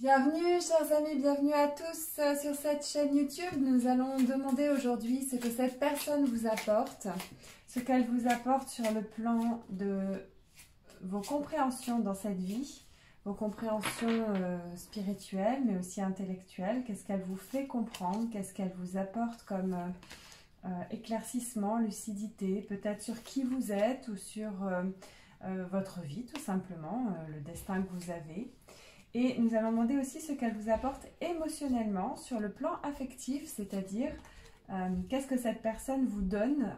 Bienvenue chers amis, bienvenue à tous sur cette chaîne YouTube. Nous allons demander aujourd'hui ce que cette personne vous apporte, ce qu'elle vous apporte sur le plan de vos compréhensions dans cette vie, vos compréhensions spirituelles mais aussi intellectuelles. Qu'est-ce qu'elle vous fait comprendre, qu'est-ce qu'elle vous apporte comme éclaircissement, lucidité, peut-être sur qui vous êtes ou sur votre vie tout simplement, le destin que vous avez. Et nous allons demander aussi ce qu'elle vous apporte émotionnellement sur le plan affectif, c'est-à-dire qu'est-ce que cette personne vous donne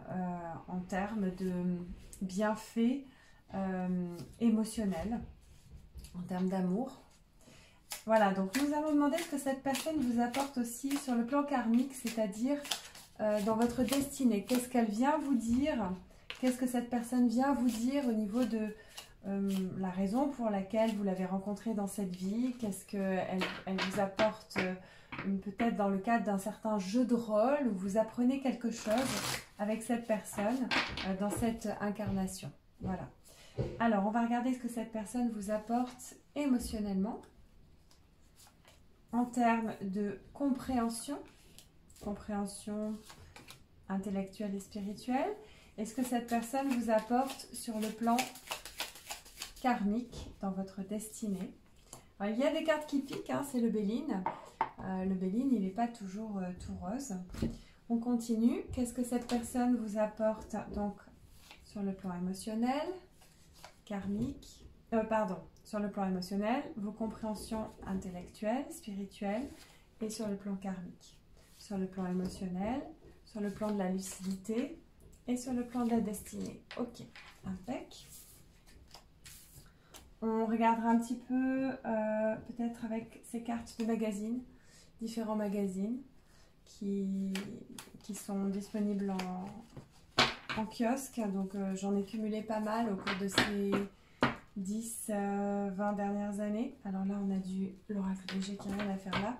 en termes de bienfaits émotionnels, en termes d'amour. Voilà, donc nous allons demander ce que cette personne vous apporte aussi sur le plan karmique, c'est-à-dire dans votre destinée. Qu'est-ce qu'elle vient vous dire? Qu'est-ce que cette personne vient vous dire au niveau de la raison pour laquelle vous l'avez rencontrée dans cette vie? Qu'est-ce qu'elle vous apporte peut-être dans le cadre d'un certain jeu de rôle où vous apprenez quelque chose avec cette personne dans cette incarnation. Voilà. Alors, on va regarder ce que cette personne vous apporte émotionnellement en termes de compréhension intellectuelle et spirituelle. Et ce que cette personne vous apporte sur le plan karmique dans votre destinée. Alors, il y a des cartes qui piquent, hein, c'est le Béline. Le Béline, il n'est pas toujours tout rose. On continue. Qu'est-ce que cette personne vous apporte donc sur le plan émotionnel, karmique, sur le plan émotionnel, vos compréhensions intellectuelles, spirituelles et sur le plan karmique. Sur le plan émotionnel, sur le plan de la lucidité et sur le plan de la destinée. Ok, impec. On regardera un petit peu, peut-être avec ces cartes de magazines, différents magazines qui sont disponibles en kiosque. Donc j'en ai cumulé pas mal au cours de ces 10-20 dernières années. Alors là, on a du l'oracle de G qui n'a rien à faire là.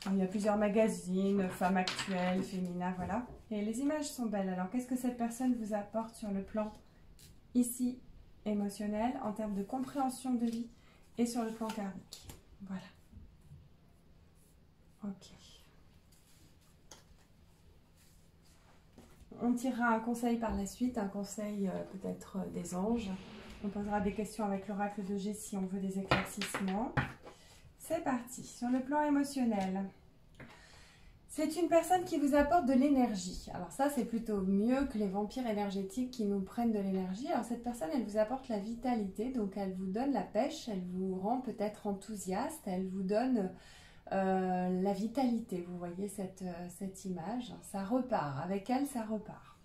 Alors, il y a plusieurs magazines, femmes actuelles, féminin, voilà. Et les images sont belles. Alors qu'est-ce que cette personne vous apporte sur le plan ici émotionnel, en termes de compréhension de vie et sur le plan karmique? Voilà. Ok. On tirera un conseil par la suite, un conseil peut-être des anges. On posera des questions avec l'oracle de G si on veut des éclaircissements. C'est parti. Sur le plan émotionnel, c'est une personne qui vous apporte de l'énergie. Alors ça, c'est plutôt mieux que les vampires énergétiques qui nous prennent de l'énergie. Alors cette personne, elle vous apporte la vitalité, donc elle vous donne la pêche, elle vous rend peut-être enthousiaste, elle vous donne la vitalité. Vous voyez cette image, ça repart, avec elle, ça repart.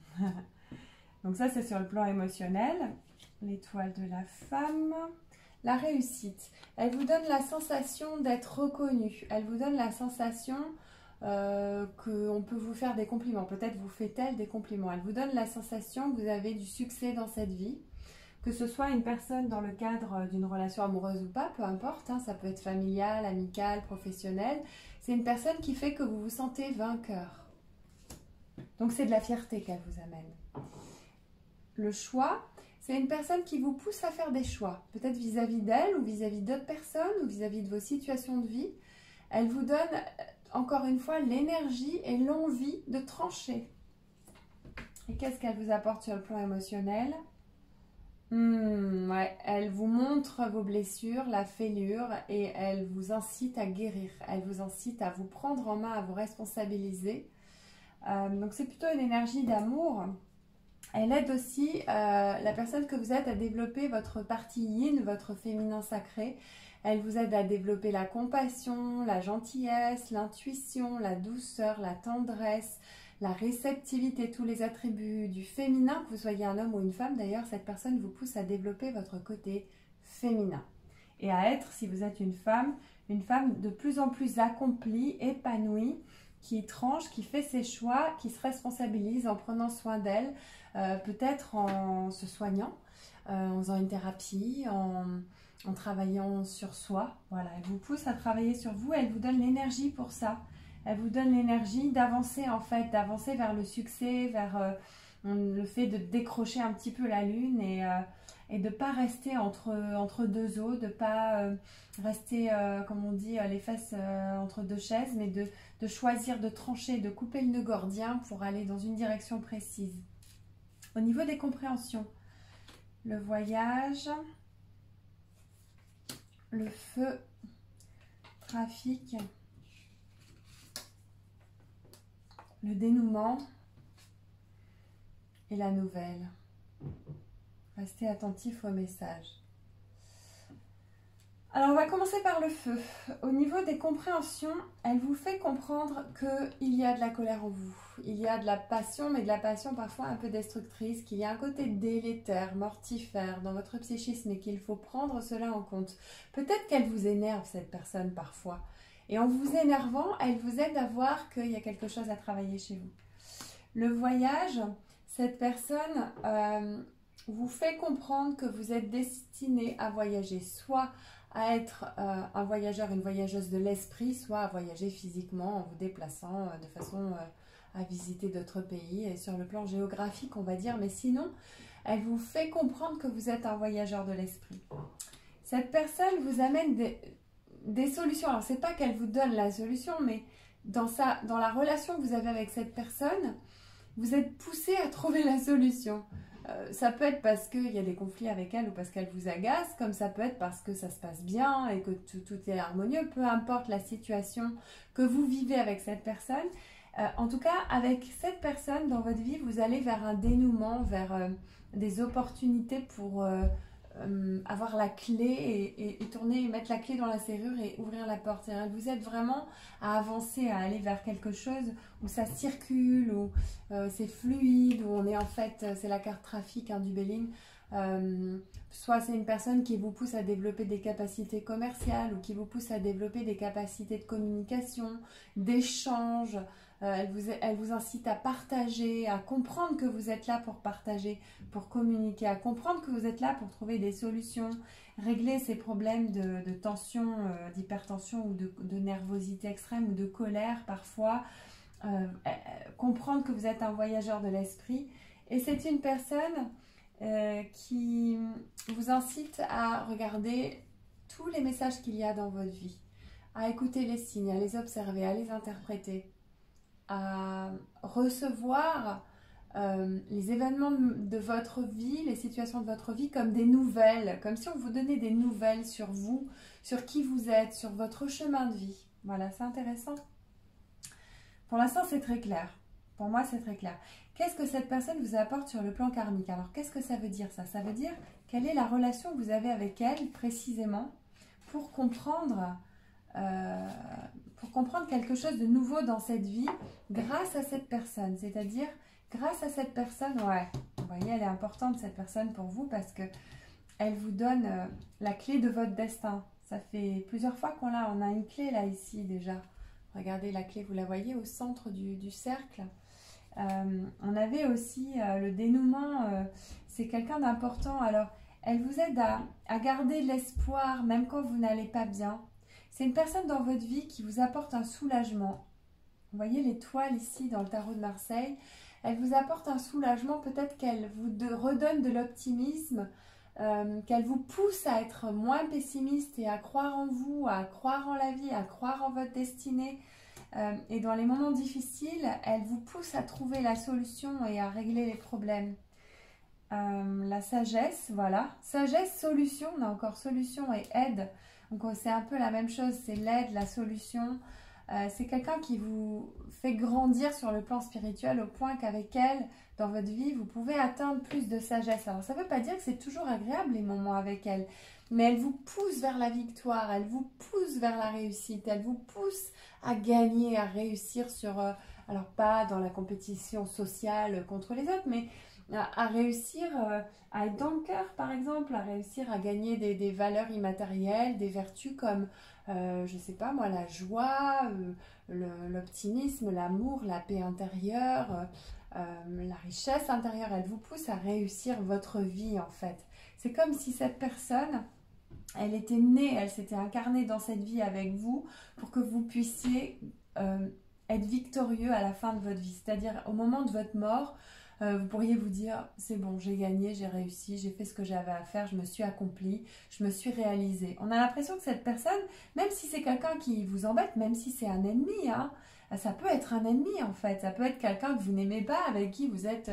Donc ça, c'est sur le plan émotionnel. L'étoile de la femme. La réussite, elle vous donne la sensation d'être reconnue, elle vous donne la sensation qu'on peut vous faire des compliments, peut-être vous fait-elle des compliments, elle vous donne la sensation que vous avez du succès dans cette vie, que ce soit une personne dans le cadre d'une relation amoureuse ou pas, peu importe, hein, ça peut être familial, amical, professionnel, c'est une personne qui fait que vous vous sentez vainqueur. Donc c'est de la fierté qu'elle vous amène. Le choix, c'est une personne qui vous pousse à faire des choix, peut-être vis-à-vis d'elle ou vis-à-vis d'autres personnes ou vis-à-vis de vos situations de vie. Elle vous donne encore une fois l'énergie et l'envie de trancher. Et qu'est-ce qu'elle vous apporte sur le plan émotionnel? Ouais, elle vous montre vos blessures, la fêlure, et elle vous incite à guérir. Elle vous incite à vous prendre en main, à vous responsabiliser. Donc c'est plutôt une énergie d'amour. Elle aide aussi la personne que vous êtes à développer votre partie yin, votre féminin sacré. Elle vous aide à développer la compassion, la gentillesse, l'intuition, la douceur, la tendresse, la réceptivité, tous les attributs du féminin, que vous soyez un homme ou une femme. D'ailleurs, cette personne vous pousse à développer votre côté féminin. Et à être, si vous êtes une femme de plus en plus accomplie, épanouie, qui tranche, qui fait ses choix, qui se responsabilise en prenant soin d'elle, peut-être en se soignant, en faisant une thérapie, en travaillant sur soi. Voilà, elle vous pousse à travailler sur vous, elle vous donne l'énergie pour ça. Elle vous donne l'énergie d'avancer en fait, d'avancer vers le succès, vers le fait de décrocher un petit peu la lune et et de ne pas rester entre deux eaux, de ne pas rester, comme on dit, les fesses entre deux chaises, mais de choisir de trancher, de couper le nœud gordien pour aller dans une direction précise. Au niveau des compréhensions, le voyage, le feu, trafic, le dénouement et la nouvelle. Restez attentif au message. Alors, on va commencer par le feu. Au niveau des compréhensions, elle vous fait comprendre qu'il y a de la colère en vous. Il y a de la passion, mais de la passion parfois un peu destructrice, qu'il y a un côté délétère, mortifère dans votre psychisme et qu'il faut prendre cela en compte. Peut-être qu'elle vous énerve, cette personne, parfois. Et en vous énervant, elle vous aide à voir qu'il y a quelque chose à travailler chez vous. Le voyage, cette personne vous fait comprendre que vous êtes destiné à voyager, soit à être un voyageur, une voyageuse de l'esprit, soit à voyager physiquement en vous déplaçant de façon à visiter d'autres pays et sur le plan géographique, on va dire. Mais sinon, elle vous fait comprendre que vous êtes un voyageur de l'esprit. Cette personne vous amène des solutions. Alors, ce n'est pas qu'elle vous donne la solution, mais dans la relation que vous avez avec cette personne, vous êtes poussé à trouver la solution. Ça peut être parce qu'il y a des conflits avec elle ou parce qu'elle vous agace, comme ça peut être parce que ça se passe bien et que tout est harmonieux, peu importe la situation que vous vivez avec cette personne. En tout cas, avec cette personne dans votre vie, vous allez vers un dénouement, vers des opportunités pour avoir la clé et tourner, mettre la clé dans la serrure et ouvrir la porte. Vous êtes vraiment à avancer, à aller vers quelque chose où ça circule, où c'est fluide, où on est en fait, c'est la carte trafic du Belling. Soit c'est une personne qui vous pousse à développer des capacités commerciales ou qui vous pousse à développer des capacités de communication, d'échange. Elle vous incite à partager, à comprendre que vous êtes là pour partager, pour communiquer, à comprendre que vous êtes là pour trouver des solutions, régler ces problèmes de tension, d'hypertension ou de nervosité extrême ou de colère parfois, comprendre que vous êtes un voyageur de l'esprit. Et c'est une personne qui vous incite à regarder tous les messages qu'il y a dans votre vie, à écouter les signes, à les observer, à les interpréter, à recevoir les événements de votre vie, les situations de votre vie comme des nouvelles, comme si on vous donnait des nouvelles sur vous, sur qui vous êtes, sur votre chemin de vie. Voilà, c'est intéressant. Pour l'instant, c'est très clair. Pour moi, c'est très clair. Qu'est-ce que cette personne vous apporte sur le plan karmique? Alors, qu'est-ce que ça veut dire ça? Ça veut dire quelle est la relation que vous avez avec elle précisément pour comprendre quelque chose de nouveau dans cette vie grâce à cette personne. C'est-à-dire, grâce à cette personne, ouais, vous voyez, elle est importante cette personne pour vous parce que elle vous donne la clé de votre destin. Ça fait plusieurs fois qu'on a une clé là ici déjà. Regardez la clé, vous la voyez au centre du cercle. On avait aussi le dénouement, c'est quelqu'un d'important. Alors, elle vous aide à garder l'espoir même quand vous n'allez pas bien. C'est une personne dans votre vie qui vous apporte un soulagement. Vous voyez l'étoile ici dans le tarot de Marseille. Elle vous apporte un soulagement, peut-être qu'elle vous redonne de l'optimisme, qu'elle vous pousse à être moins pessimiste et à croire en vous, à croire en la vie, à croire en votre destinée. Et dans les moments difficiles, elle vous pousse à trouver la solution et à régler les problèmes. La sagesse, voilà. Sagesse, solution, on a encore solution et aide. Donc c'est un peu la même chose, c'est l'aide, la solution. C'est quelqu'un qui vous fait grandir sur le plan spirituel au point qu'avec elle, dans votre vie, vous pouvez atteindre plus de sagesse. Alors ça ne veut pas dire que c'est toujours agréable les moments avec elle, mais elle vous pousse vers la victoire, elle vous pousse vers la réussite, elle vous pousse à gagner, à réussir sur, alors pas dans la compétition sociale contre les autres, mais à réussir à être dans le cœur par exemple, à réussir à gagner des valeurs immatérielles, des vertus comme, je sais pas moi, la joie, l'optimisme, l'amour, la paix intérieure, la richesse intérieure. Elle vous pousse à réussir votre vie en fait. C'est comme si cette personne, elle était née, elle s'était incarnée dans cette vie avec vous pour que vous puissiez être victorieux à la fin de votre vie. C'est-à-dire au moment de votre mort, Vous pourriez vous dire, c'est bon, j'ai gagné, j'ai réussi, j'ai fait ce que j'avais à faire, je me suis accomplie, je me suis réalisée. On a l'impression que cette personne, même si c'est quelqu'un qui vous embête, même si c'est un ennemi, hein, ça peut être un ennemi en fait, ça peut être quelqu'un que vous n'aimez pas, avec qui vous êtes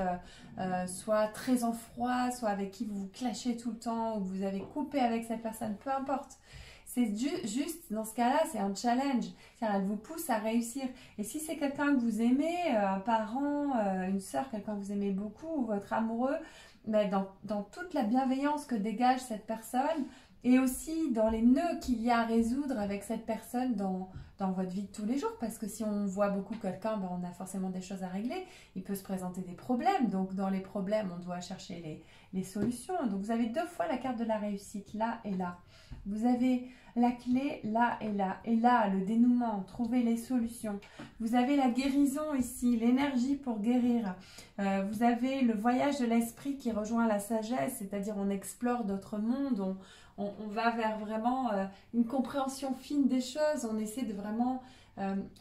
soit très en froid, soit avec qui vous vous clashez tout le temps, ou que vous avez coupé avec cette personne, peu importe. C'est juste, dans ce cas-là, c'est un challenge. C'est-à-dire, elle vous pousse à réussir. Et si c'est quelqu'un que vous aimez, un parent, une sœur, quelqu'un que vous aimez beaucoup, ou votre amoureux, mais dans toute la bienveillance que dégage cette personne, et aussi dans les nœuds qu'il y a à résoudre avec cette personne dans votre vie de tous les jours. Parce que si on voit beaucoup quelqu'un, ben, on a forcément des choses à régler. Il peut se présenter des problèmes. Donc, dans les problèmes, on doit chercher les solutions. Donc, vous avez 2 fois la carte de la réussite, là et là. Vous avez la clé là et là. Et là, le dénouement, trouver les solutions. Vous avez la guérison ici, l'énergie pour guérir. Vous avez le voyage de l'esprit qui rejoint la sagesse, c'est-à-dire on explore d'autres mondes, on va vers vraiment une compréhension fine des choses, on essaie de vraiment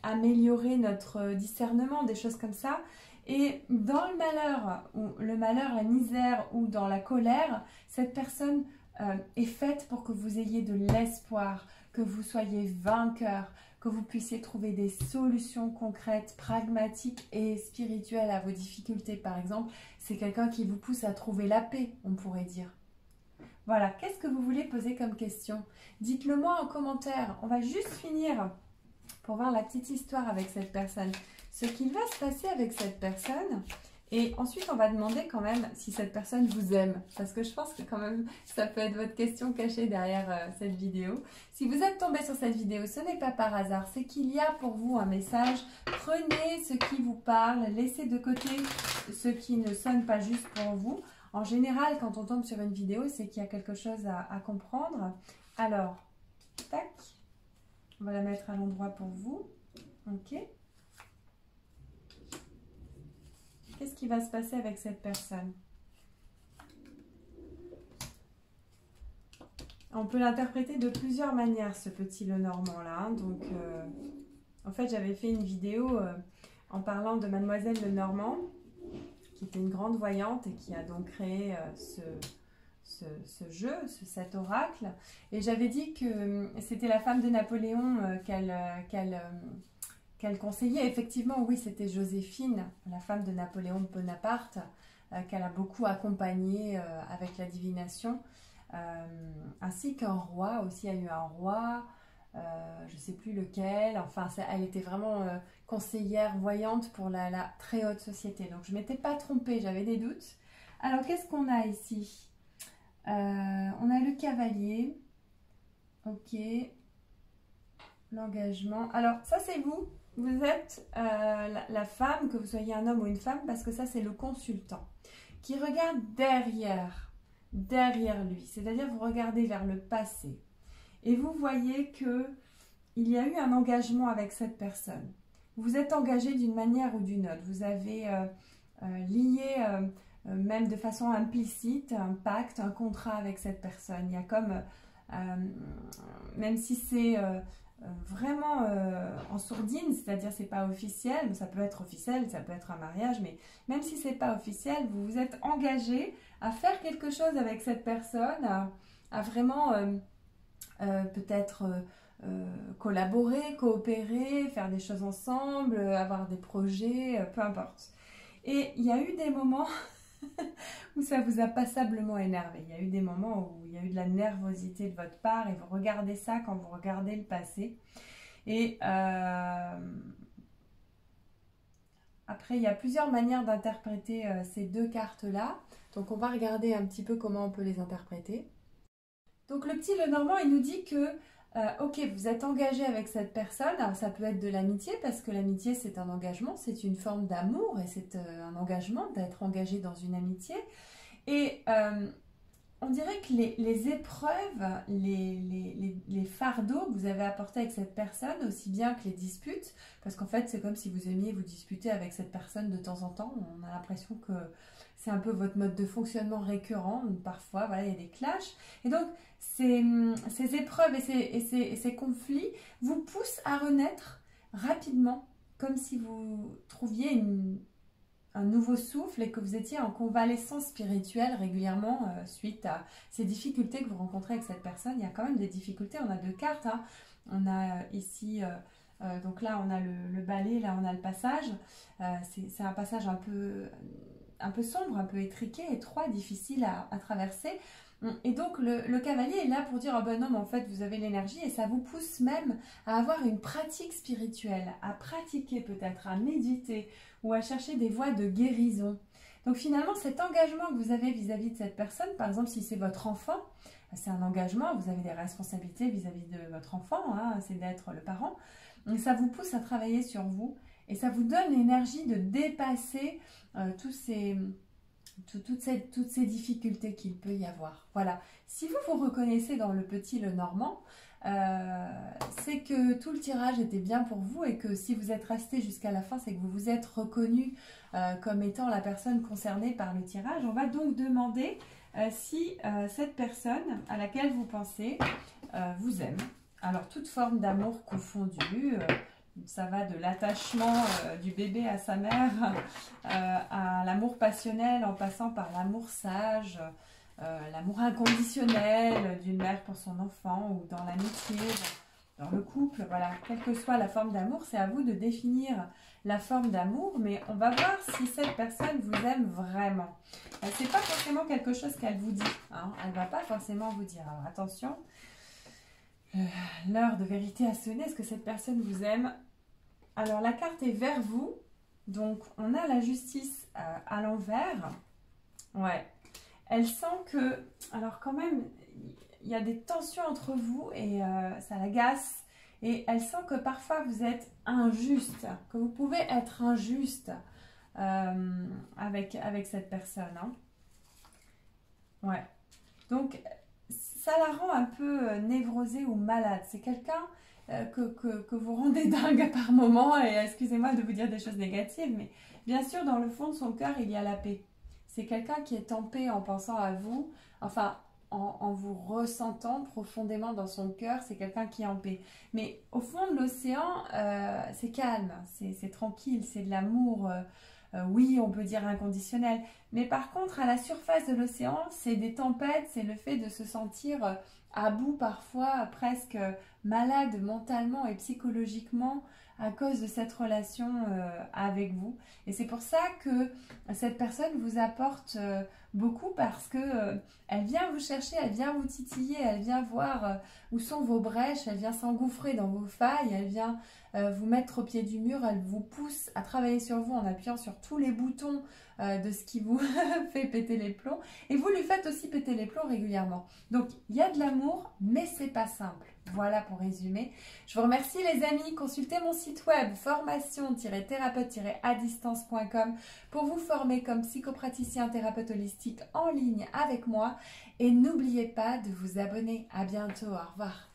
améliorer notre discernement, des choses comme ça. Et dans le malheur, la misère ou dans la colère, cette personne est faite pour que vous ayez de l'espoir, que vous soyez vainqueur, que vous puissiez trouver des solutions concrètes, pragmatiques et spirituelles à vos difficultés. Par exemple, c'est quelqu'un qui vous pousse à trouver la paix, on pourrait dire. Voilà, qu'est-ce que vous voulez poser comme question? Dites-le moi en commentaire. On va juste finir pour voir la petite histoire avec cette personne. Ce qu'il va se passer avec cette personne. Et ensuite, on va demander quand même si cette personne vous aime. Parce que je pense que quand même, ça peut être votre question cachée derrière cette vidéo. Si vous êtes tombé sur cette vidéo, ce n'est pas par hasard. C'est qu'il y a pour vous un message. Prenez ce qui vous parle. Laissez de côté ce qui ne sonne pas juste pour vous. En général, quand on tombe sur une vidéo, c'est qu'il y a quelque chose à comprendre. Alors, tac. On va la mettre à l'endroit pour vous. Ok. Qu'est-ce qui va se passer avec cette personne? On peut l'interpréter de plusieurs manières, ce petit Lenormand-là. Donc, en fait, j'avais fait une vidéo en parlant de Mademoiselle Lenormand, qui était une grande voyante et qui a donc créé ce jeu, cet oracle. Et j'avais dit que c'était la femme de Napoléon qu'elle conseillait. Effectivement, oui, c'était Joséphine, la femme de Napoléon Bonaparte, qu'elle a beaucoup accompagnée avec la divination, ainsi qu'un roi, aussi il y a eu un roi, je ne sais plus lequel, enfin elle était vraiment conseillère voyante pour la très haute société. Donc je ne m'étais pas trompée, j'avais des doutes. Alors qu'est-ce qu'on a ici? On a le cavalier, ok, l'engagement. Alors ça c'est vous. Vous êtes la femme, que vous soyez un homme ou une femme, parce que ça c'est le consultant qui regarde derrière lui, c'est-à-dire vous regardez vers le passé et vous voyez que il y a eu un engagement avec cette personne. Vous êtes engagé d'une manière ou d'une autre, vous avez lié même de façon implicite un pacte, un contrat avec cette personne. Il y a comme, même si c'est vraiment en sourdine, c'est-à-dire c'est pas officiel, ça peut être officiel, ça peut être un mariage, mais même si c'est pas officiel, vous vous êtes engagé à faire quelque chose avec cette personne, à vraiment peut-être collaborer, coopérer, faire des choses ensemble, avoir des projets, peu importe. Et il y a eu des moments où ça vous a passablement énervé. Il y a eu des moments où il y a eu de la nervosité de votre part et vous regardez ça quand vous regardez le passé. Et après, il y a plusieurs manières d'interpréter ces 2 cartes-là. Donc, on va regarder un petit peu comment on peut les interpréter. Donc, le petit Lenormand, il nous dit que ok, vous êtes engagé avec cette personne. Alors, ça peut être de l'amitié, parce que l'amitié, c'est un engagement, c'est une forme d'amour, et c'est un engagement d'être engagé dans une amitié. Et on dirait que les épreuves, les fardeaux que vous avez apportés avec cette personne, aussi bien que les disputes, parce qu'en fait, c'est comme si vous aimiez vous disputer avec cette personne de temps en temps. On a l'impression que c'est un peu votre mode de fonctionnement récurrent. Donc, parfois, voilà, il y a des clashs. Et donc, ces épreuves et ces conflits vous poussent à renaître rapidement, comme si vous trouviez un nouveau souffle et que vous étiez en convalescence spirituelle régulièrement suite à ces difficultés que vous rencontrez avec cette personne. Il y a quand même des difficultés, on a 2 cartes, hein. On a ici, donc là on a le balai, là on a le passage. C'est un passage un peu sombre, un peu étriqué, étroit, difficile à traverser. Et donc le cavalier est là pour dire oh ben non mais en fait vous avez l'énergie et ça vous pousse même à avoir une pratique spirituelle, à pratiquer peut-être, à méditer ou à chercher des voies de guérison. Donc finalement cet engagement que vous avez vis-à-vis de cette personne, par exemple si c'est votre enfant, c'est un engagement, vous avez des responsabilités vis-à-vis de votre enfant, hein, c'est d'être le parent, donc ça vous pousse à travailler sur vous et ça vous donne l'énergie de dépasser toutes ces difficultés qu'il peut y avoir. Voilà. Si vous vous reconnaissez dans le petit Lenormand, c'est que tout le tirage était bien pour vous et que si vous êtes resté jusqu'à la fin, c'est que vous vous êtes reconnu comme étant la personne concernée par le tirage. On va donc demander si cette personne à laquelle vous pensez vous aime. Alors, toute forme d'amour confondue. Ça va de l'attachement du bébé à sa mère à l'amour passionnel en passant par l'amour sage, l'amour inconditionnel d'une mère pour son enfant ou dans l'amitié, dans le couple. Voilà, quelle que soit la forme d'amour, c'est à vous de définir la forme d'amour, mais on va voir si cette personne vous aime vraiment. C'est pas forcément quelque chose qu'elle vous dit, hein. Elle ne va pas forcément vous dire. Alors attention. L'heure de vérité a sonné. Est-ce que cette personne vous aime? Alors, la carte est vers vous. Donc, on a la justice à l'envers. Ouais. Elle sent que... Alors, quand même, il y a des tensions entre vous et ça l'agace. Et elle sent que parfois, vous êtes injuste. Que vous pouvez être injuste avec cette personne. Hein. Ouais. Donc... ça la rend un peu névrosée ou malade. C'est quelqu'un que vous rendez dingue par moment. Et excusez-moi de vous dire des choses négatives, mais bien sûr, dans le fond de son cœur, il y a la paix. C'est quelqu'un qui est en paix en pensant à vous, enfin, en vous ressentant profondément dans son cœur. C'est quelqu'un qui est en paix. Mais au fond de l'océan, c'est calme, c'est tranquille, c'est de l'amour. Oui, on peut dire inconditionnel. Mais par contre, à la surface de l'océan, c'est des tempêtes, c'est le fait de se sentir à bout parfois, presque malade mentalement et psychologiquement à cause de cette relation avec vous. Et c'est pour ça que cette personne vous apporte beaucoup parce que elle vient vous chercher, elle vient vous titiller, elle vient voir où sont vos brèches, elle vient s'engouffrer dans vos failles, elle vient vous mettre au pied du mur, elle vous pousse à travailler sur vous en appuyant sur tous les boutons de ce qui vous fait péter les plombs. Et vous lui faites aussi péter les plombs régulièrement. Donc, il y a de l'amour, mais c'est pas simple. Voilà pour résumer. Je vous remercie les amis. Consultez mon site web formation-thérapeute-à-distance.com pour vous former comme psychopraticien thérapeute holistique en ligne avec moi. Et n'oubliez pas de vous abonner. À bientôt. Au revoir.